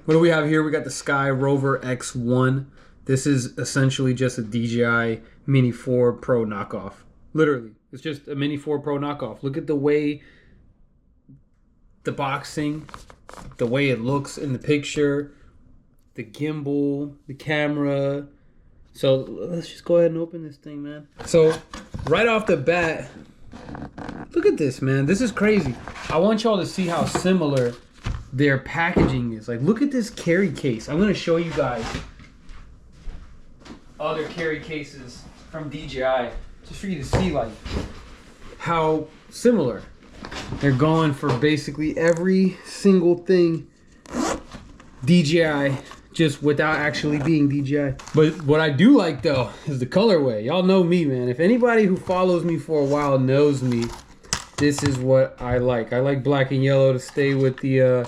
What do we have here? We got the Skyrover X1. This is essentially just a DJI Mini 4 Pro knockoff. Literally, it's just a Mini 4 Pro knockoff. Look at the way the boxing, the way it looks in the picture, the gimbal, the camera. So let's just go ahead and open this thing, man. So right off the bat, look at this, man. This is crazy. I want y'all to see how similar their packaging is. Like, look at this carry case. I'm gonna show you guys other carry cases from DJI, just for you to see like how similar. They're going for basically every single thing DJI, just without actually being DJI. But what I do like though is the colorway. Y'all know me, man. If anybody who follows me for a while knows me, this is what I like. I like black and yellow to stay with the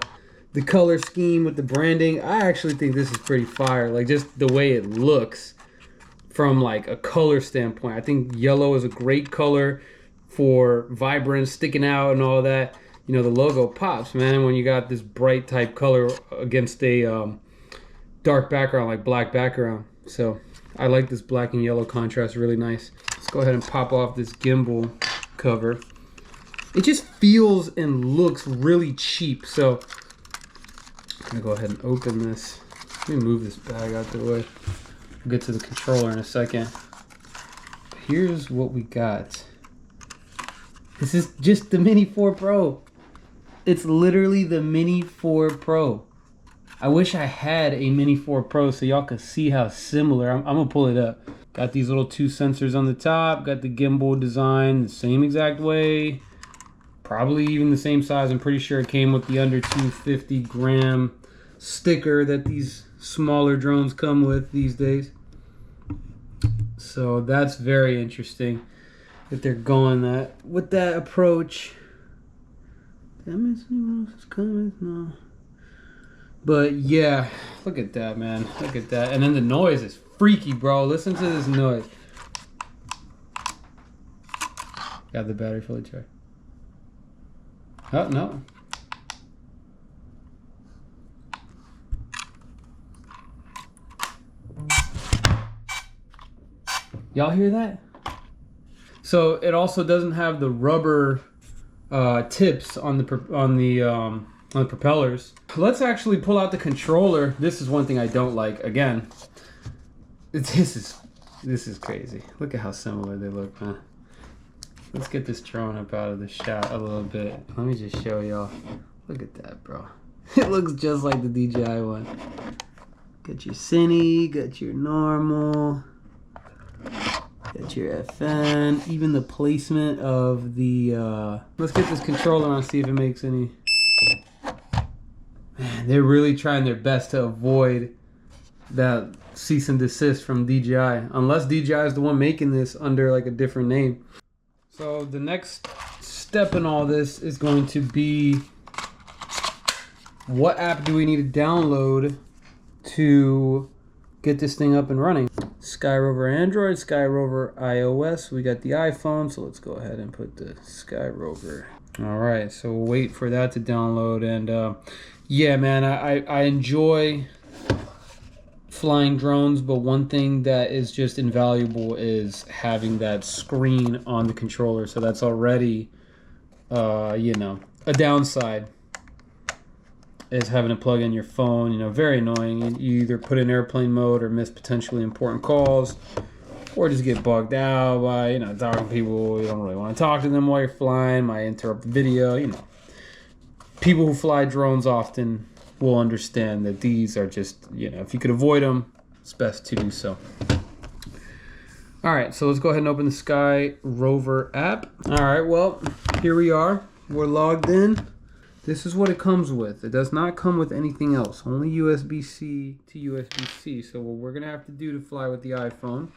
color scheme, with the branding. I actually think this is pretty fire. Like, just the way it looks from like a color standpoint. I think yellow is a great color for vibrance, sticking out and all that. You know, the logo pops, man, when you got this bright type color against a dark background, like black background. So I like this black and yellow contrast, really nice. Let's go ahead and pop off this gimbal cover. It just feels and looks really cheap. So I'm gonna go ahead and open this. Let me move this bag out the way. We'll get to the controller in a second. Here's what we got. This is just the Mini 4 Pro. It's literally the Mini 4 Pro. I wish I had a Mini 4 Pro so y'all could see how similar. I'm gonna pull it up. Got these little two sensors on the top. Got the gimbal design the same exact way. Probably even the same size. I'm pretty sure it came with the under 250 gram sticker that these smaller drones come with these days. So that's very interesting that they're going that with that approach. Did I miss anyone else's comments? No. But yeah, look at that, man. Look at that. And then the noise is freaky, bro. Listen to this noise. Got the battery fully charged. Oh, no. Y'all hear that? So it also doesn't have the rubber tips on the propellers. Let's actually pull out the controller. This is one thing I don't like. Again, this is crazy. Look at how similar they look, man. Let's get this drone up out of the shot a little bit. Let me just show y'all. Look at that, bro. It looks just like the DJI one. Got your Cine, got your normal, got your FN, even the placement of the, let's get this controller on, see if it makes any. Man, they're really trying their best to avoid that cease and desist from DJI. Unless DJI is the one making this under like a different name. So the next step in all this is going to be, what app do we need to download to get this thing up and running? Skyrover Android, Skyrover iOS. We got the iPhone, so let's go ahead and put the Skyrover. All right, so we'll wait for that to download. And yeah, man, I enjoy flying drones, but one thing that is just invaluable is having that screen on the controller. So that's already, you know, a downside, is having to plug in your phone. You know, very annoying. You either put in airplane mode or miss potentially important calls, or just get bugged out by, you know, talking to people you don't really want to talk to them while you're flying, might interrupt the video. You know, people who fly drones often will understand that these are just, you know, if you could avoid them, it's best to do so. All right, so let's go ahead and open the Skyrover app. All right, well, here we are. We're logged in. This is what it comes with. It does not come with anything else, only USB-C to USB-C. So what we're gonna have to do to fly with the iPhone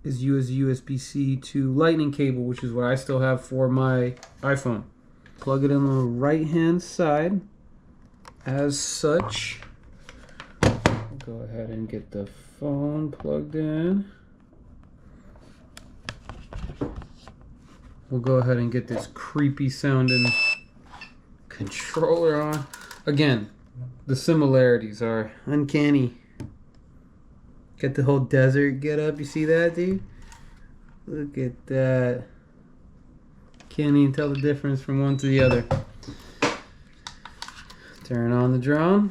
is use USB-C to lightning cable, which is what I still have for my iPhone. Plug it in on the right-hand side. As such, go ahead and get the phone plugged in. We'll go ahead and get this creepy sounding controller on. Again, The similarities are uncanny. Got the whole desert get up. You see that, dude? Look at that. Can't even tell the difference from one to the other. Turn on the drone.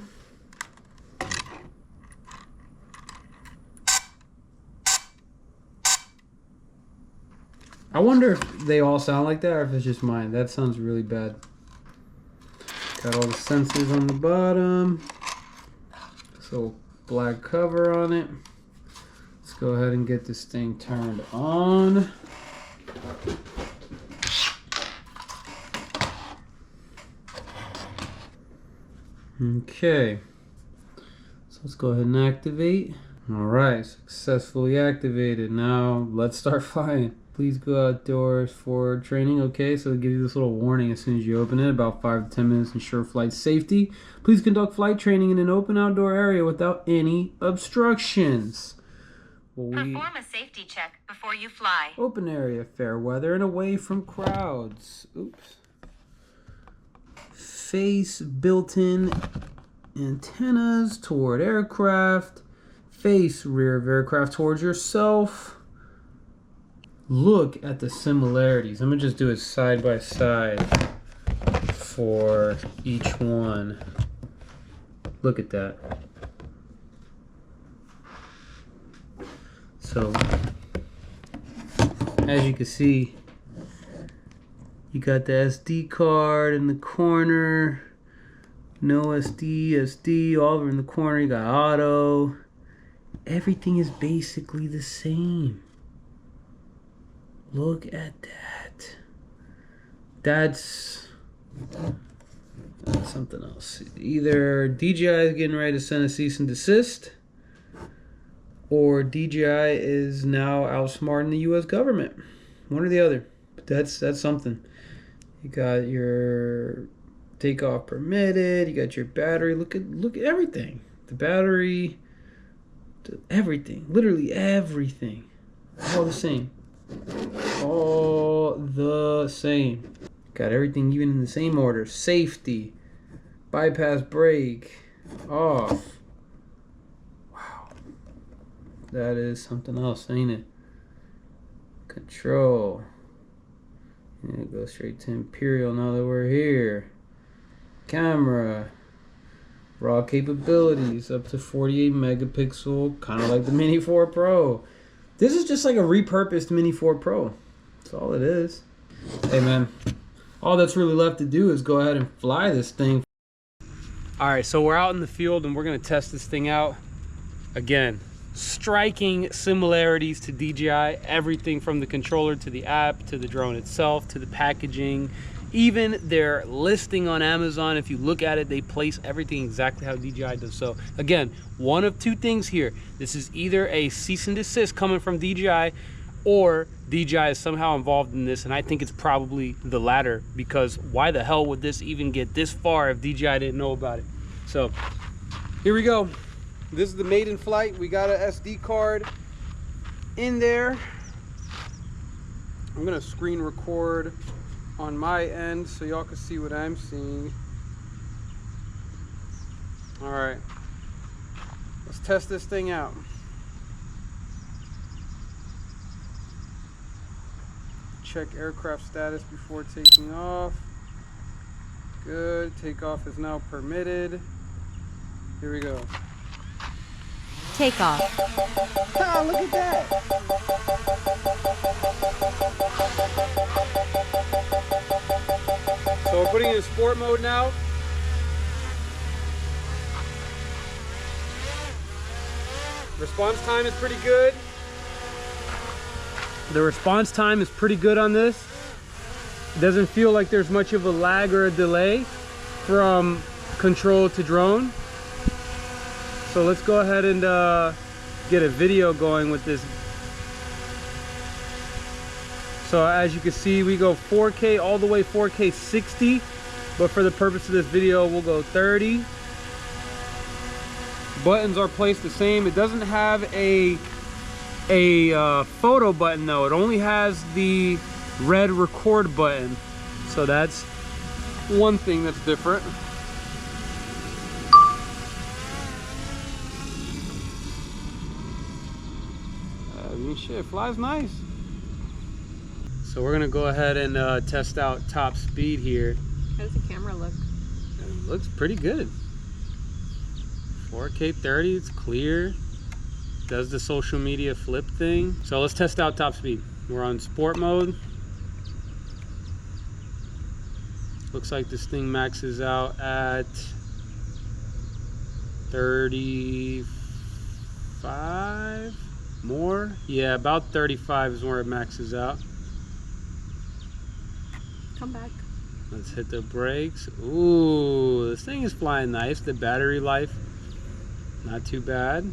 I wonder if they all sound like that or if it's just mine. That sounds really bad. Got all the sensors on the bottom. This little black cover on it. Let's go ahead and get this thing turned on. Okay. So let's go ahead and activate. Alright, successfully activated. Now let's start flying. Please go outdoors for training. Okay, so it'll give you this little warning as soon as you open it. About 5 to 10 minutes, ensure flight safety. Please conduct flight training in an open outdoor area without any obstructions. Perform a safety check before you fly. Open area, fair weather, and away from crowds. Oops. Face built-in antennas toward aircraft. Face rear of aircraft towards yourself. Look at the similarities. I'm gonna just do it side by side for each one. Look at that. So, as you can see, you got the SD card in the corner. No SD, SD, all over in the corner. You got auto. Everything is basically the same. Look at that. That's something else. Either DJI is getting ready to send a cease and desist, or DJI is now outsmarting the US government. One or the other. But that's something. You got your takeoff permitted, you got your battery. Look at everything. The battery, everything. Literally everything. All the same. All the same. Got everything even in the same order. Safety, bypass brake, off. Wow. That is something else, ain't it? Control. And go straight to Imperial now that we're here. Camera. Raw capabilities up to 48 megapixel, kind of like the Mini 4 Pro. This is just like a repurposed Mini 4 Pro. That's all it is. Hey man, all that's really left to do is go ahead and fly this thing. All right, so we're out in the field and we're gonna test this thing out. Again, striking similarities to DJI. Everything from the controller to the app, to the drone itself, to the packaging. Even their listing on Amazon, if you look at it, they place everything exactly how DJI does. So again, one of two things here. This is either a cease and desist coming from DJI, or DJI is somehow involved in this, and I think it's probably the latter, because why the hell would this even get this far if DJI didn't know about it? So here we go. This is the Maiden flight. We got an SD card in there. I'm gonna screen record on my end so y'all can see what I'm seeing. All right, let's test this thing out. Check aircraft status before taking off. Good, takeoff is now permitted. Here we go. Takeoff. Ah, look at that. So we're putting it in sport mode now. Response time is pretty good. The response time is pretty good on this. It doesn't feel like there's much of a lag or a delay from control to drone. So let's go ahead and get a video going with this. So as you can see, we go 4K all the way 4K 60, but for the purpose of this video, we'll go 30. Buttons are placed the same. It doesn't have a photo button though. It only has the red record button. So that's one thing that's different. mean, shit, flies nice. So we're gonna go ahead and test out top speed here. How does the camera look? It looks pretty good. 4K 30, it's clear. Does the social media flip thing. So let's test out top speed. We're on sport mode. Looks like this thing maxes out at 35 more. Yeah, about 35 is where it maxes out. Come back. Let's hit the brakes. Ooh, this thing is flying nice. The battery life, not too bad.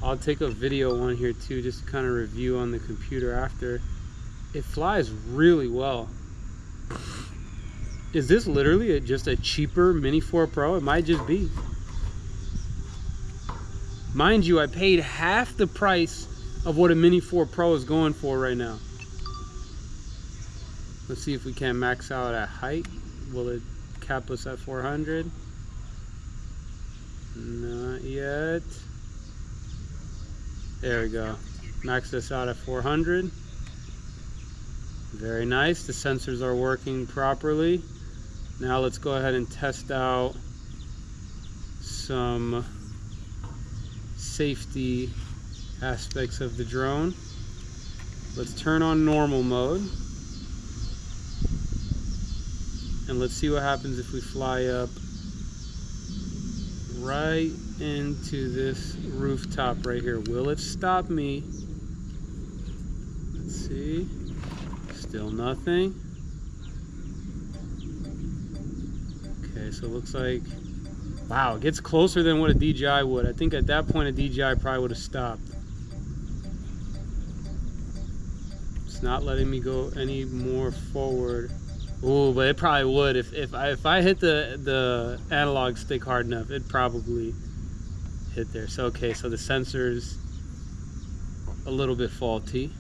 I'll take a video one here too, just to kind of review on the computer after. It flies really well. Is this literally just a cheaper Mini 4 Pro? It might just be. Mind you, I paid half the price of what a Mini 4 Pro is going for right now. Let's see if we can max out at height. Will it cap us at 400? Not yet. There we go. Max this out at 400. Very nice. The sensors are working properly. Now let's go ahead and test out some safety aspects of the drone. Let's turn on normal mode. And let's see what happens if we fly up right into this rooftop right here. Will it stop me? Let's see. Still nothing. Okay, so it looks like, wow, it gets closer than what a DJI would. I think at that point a DJI probably would have stopped. It's not letting me go any more forward. Ooh, but it probably would. If I hit the analog stick hard enough, it'd probably hit there. So okay, so the sensor's a little bit faulty.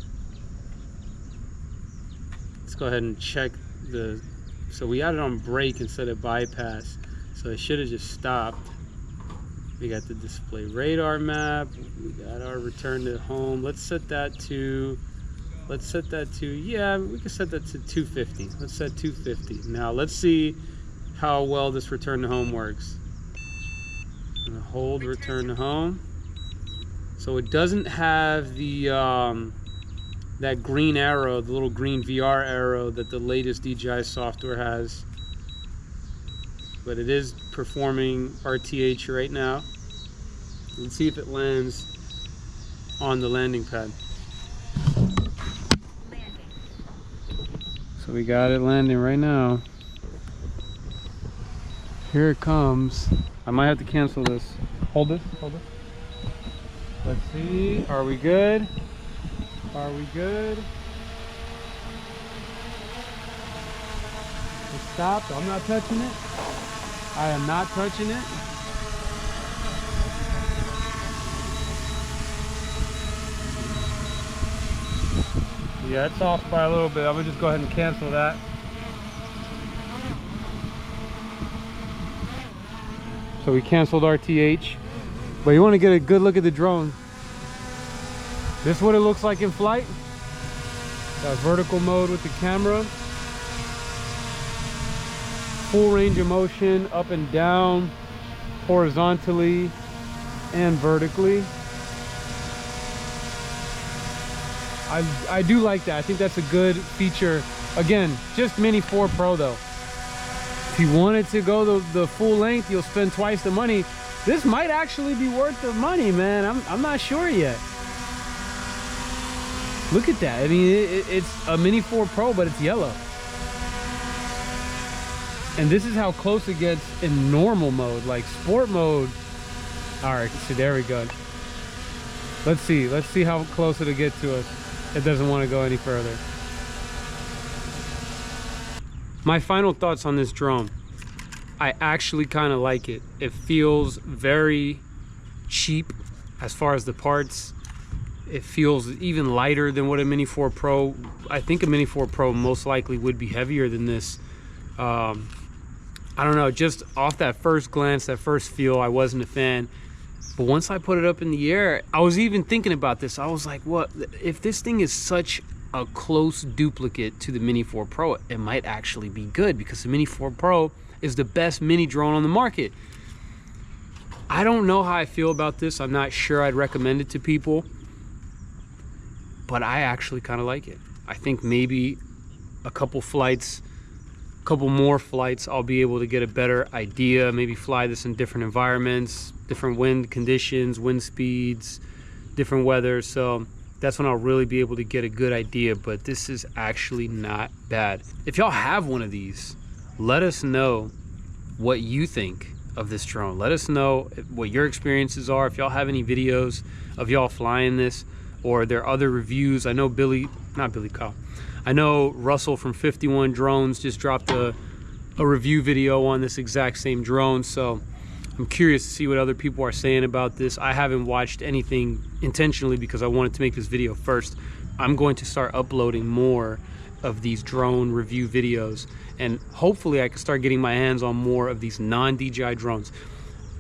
Let's go ahead and check the, so we had it on brake instead of bypass, so it should have just stopped. We got the display radar map, we got our return to home. Let's set that to, yeah, we can set that to 250. Let's set 250. Now let's see how well this return to home works. I'm gonna hold return to home. So it doesn't have the that green arrow, the little green VR arrow that the latest DJI software has. But it is performing RTH right now. Let's see if it lands on the landing pad. So we got it landing right now. Here it comes. I might have to cancel this. Hold this, hold this. Let's see, are we good? Are we good? It stopped. I'm not touching it. I am not touching it. Yeah, it's off by a little bit. I'm gonna just go ahead and cancel that. So we canceled RTH, but you want to get a good look at the drone. This is what it looks like in flight. Got vertical mode with the camera. Full range of motion, up and down, horizontally and vertically. I do like that. I think that's a good feature. Again, just Mini 4 Pro though. If you wanted to go the full length, you'll spend twice the money. This might actually be worth the money, man. I'm not sure yet. Look at that. I mean, it's a Mini 4 Pro, but it's yellow. And this is how close it gets in normal mode, like sport mode. All right, so there we go. Let's see how close it'll get to us. It doesn't want to go any further. My final thoughts on this drone. I actually kind of like it. It feels very cheap as far as the parts. It feels even lighter than what a Mini 4 Pro. I think a Mini 4 Pro most likely would be heavier than this. I don't know, just off that first glance, that first feel, I wasn't a fan. But once I put it up in the air, I was even thinking about this. I was like, what if this thing is such a close duplicate to the Mini 4 Pro? It might actually be good, because the Mini 4 Pro is the best mini drone on the market. I don't know how I feel about this. I'm not sure I'd recommend it to people, but I actually kind of like it. I think maybe a couple more flights, I'll be able to get a better idea, maybe fly this in different environments, different wind conditions, wind speeds, different weather. So that's when I'll really be able to get a good idea. But this is actually not bad. If y'all have one of these, let us know what you think of this drone. Let us know what your experiences are. If y'all have any videos of y'all flying this, or there are other reviews. I know I know Russell from 51 Drones just dropped a review video on this exact same drone. So I'm curious to see what other people are saying about this. I haven't watched anything intentionally because I wanted to make this video first. I'm going to start uploading more of these drone review videos, and hopefully I can start getting my hands on more of these non-DJI drones.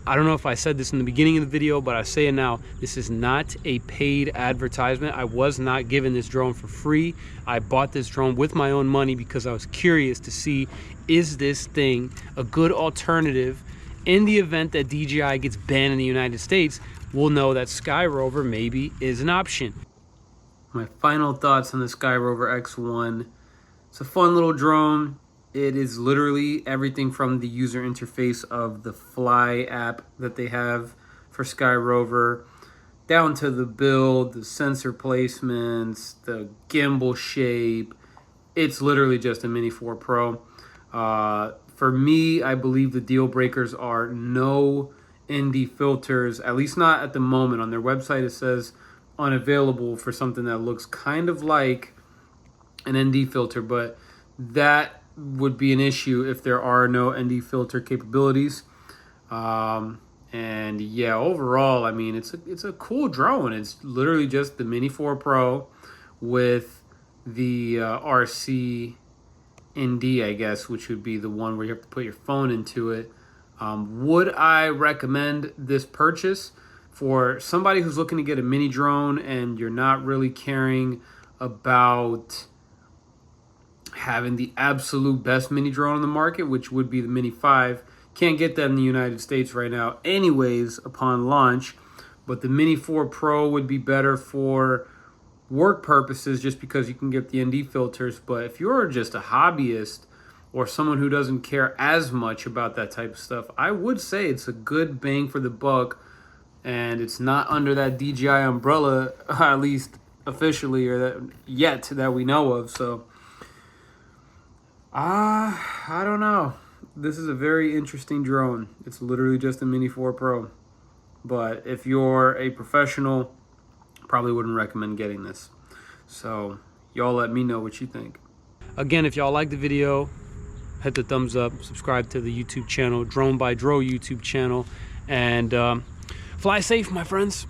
I don't know if I said this in the beginning of the video, but I say it now. This is not a paid advertisement. I was not given this drone for free. I bought this drone with my own money because I was curious to see, is this thing a good alternative in the event that DJI gets banned in the United States? We'll know that Skyrover maybe is an option. My final thoughts on the Skyrover X1. It's a fun little drone. It is literally everything from the user interface of the Fly app that they have for Skyrover, down to the build, the sensor placements, the gimbal shape. It's literally just a Mini 4 Pro. For me, I believe the deal breakers are no ND filters, at least not at the moment. On their website, it says unavailable for something that looks kind of like an ND filter, but that would be an issue if there are no ND filter capabilities. And yeah, overall, I mean, it's a cool drone. It's literally just the Mini 4 Pro with the RC ND, I guess, which would be the one where you have to put your phone into it. Would I recommend this purchase for somebody who's looking to get a mini drone and you're not really caring about having the absolute best mini drone on the market, which would be the Mini 5? Can't get that in the United States right now anyways upon launch, but the Mini 4 Pro would be better for work purposes just because you can get the ND filters. But if you're just a hobbyist or someone who doesn't care as much about that type of stuff, I would say it's a good bang for the buck, and it's not under that DJI umbrella, at least officially, or that we know of. So I don't know. This is a very interesting drone. It's literally just a Mini 4 Pro. But if you're a professional, probably wouldn't recommend getting this. So y'all let me know what you think. Again, if y'all like the video, hit the thumbs up, subscribe to the YouTube channel, Drone by Dro YouTube channel, and fly safe, my friends.